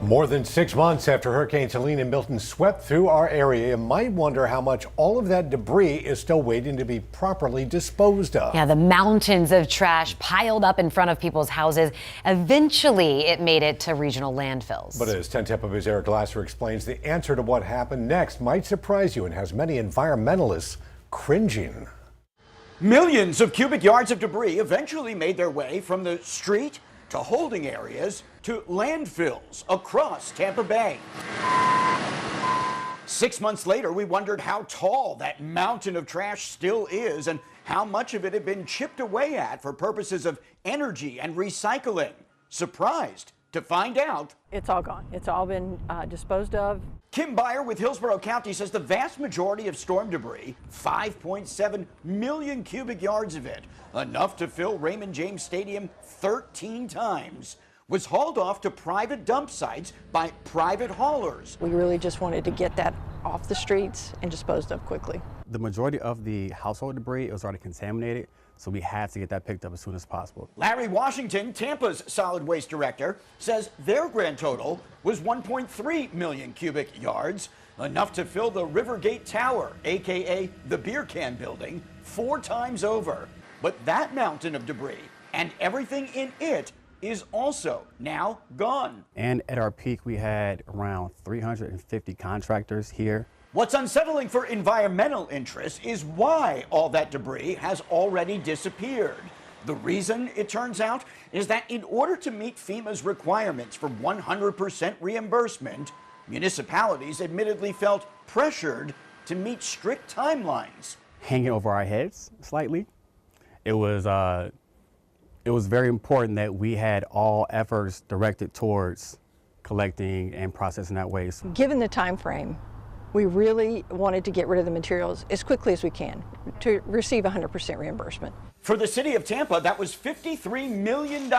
More than 6 months after Hurricanes Helene and Milton swept through our area, you might wonder how much all of that debris is still waiting to be properly disposed of. Yeah, the mountains of trash piled up in front of people's houses. Eventually, it made it to regional landfills. But as 10 Tampa Bay's Eric Lasser explains, the answer to what happened next might surprise you and has many environmentalists cringing. Millions of cubic yards of debris eventually made their way from the street to holding areas to landfills across Tampa Bay. 6 months later, we wondered how tall that mountain of trash still is and how much of it had been chipped away at for purposes of energy and recycling. Surprised to find out it's all gone. It's all been disposed of. Kim Byer with Hillsborough County says the vast majority of storm debris, 5.7 million cubic yards of it, enough to fill Raymond James Stadium 13 times, was hauled off to private dump sites by private haulers. We really just wanted to get that off the streets and disposed of quickly. The majority of the household debris was already contaminated, so we had to get that picked up as soon as possible. Larry Washington, Tampa's solid waste director, says their grand total was 1.3 million cubic yards, enough to fill the Rivergate Tower, aka the beer can building, 4 times over. But that mountain of debris and everything in it is also now gone. And at our peak, we had around 350 contractors here. What's unsettling for environmental interests is why all that debris has already disappeared. The reason, it turns out, is that in order to meet FEMA's requirements for 100% reimbursement, municipalities admittedly felt pressured to meet strict timelines. Hanging over our heads slightly. It was very important that we had all efforts directed towards collecting and processing that waste. Given the time frame, we really wanted to get rid of the materials as quickly as we can to receive 100% reimbursement. For the city of Tampa, that was $53 million,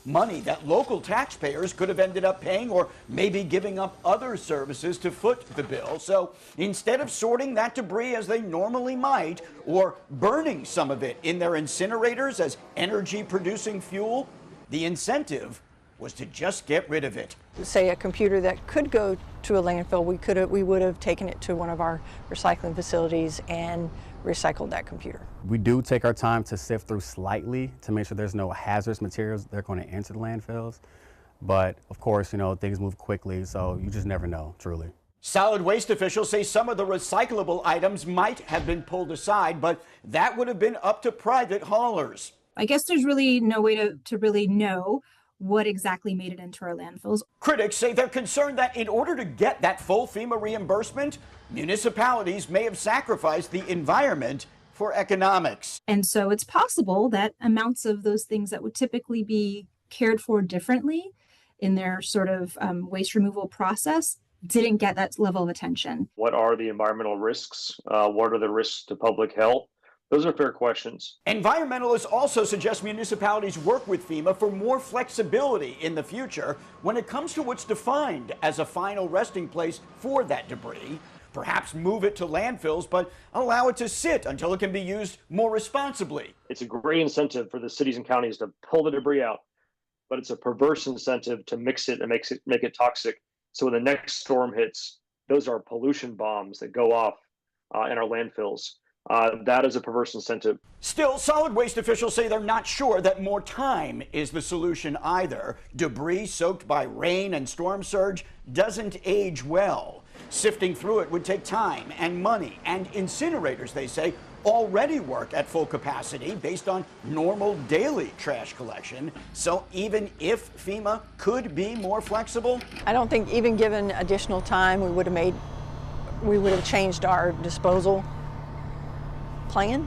money that local taxpayers could have ended up paying or maybe giving up other services to foot the bill. So instead of sorting that debris as they normally might or burning some of it in their incinerators as energy-producing fuel, the incentive was to just get rid of it. Say a computer that could go to a landfill, we would have taken it to one of our recycling facilities and recycled that computer. We do take our time to sift through slightly to make sure there's no hazardous materials that are going to enter the landfills. But of course, you know, things move quickly, so you just never know, truly. Solid waste officials say some of the recyclable items might have been pulled aside, but that would have been up to private haulers. I guess there's really no way to really know what exactly made it into our landfills. Critics say they're concerned that in order to get that full FEMA reimbursement, municipalities may have sacrificed the environment for economics. And so it's possible that amounts of those things that would typically be cared for differently in their sort of waste removal process didn't get that level of attention. What are the environmental risks? What are the risks to public health? Those are fair questions. Environmentalists also suggest municipalities work with FEMA for more flexibility in the future when it comes to what's defined as a final resting place for that debris. Perhaps move it to landfills, but allow it to sit until it can be used more responsibly. It's a great incentive for the cities and counties to pull the debris out, but it's a perverse incentive to mix it and make it toxic. So when the next storm hits, those are pollution bombs that go off in our landfills. That is a perverse incentive. Still, solid waste officials say they're not sure that more time is the solution either. Debris soaked by rain and storm surge doesn't age well. Sifting through it would take time and money, and incinerators, they say, already work at full capacity based on normal daily trash collection. So even if FEMA could be more flexible, I don't think even given additional time, we would have changed our disposal plan,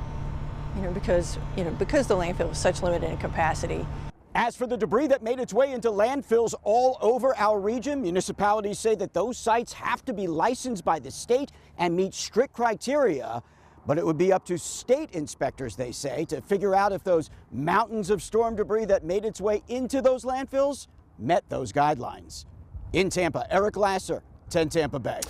because the landfill was such limited capacity. As for the debris that made its way into landfills all over our region, municipalities say that those sites have to be licensed by the state and meet strict criteria. But it would be up to state inspectors, they say, to figure out if those mountains of storm debris that made its way into those landfills met those guidelines. In Tampa, Eric Lasser, 10 Tampa Bay.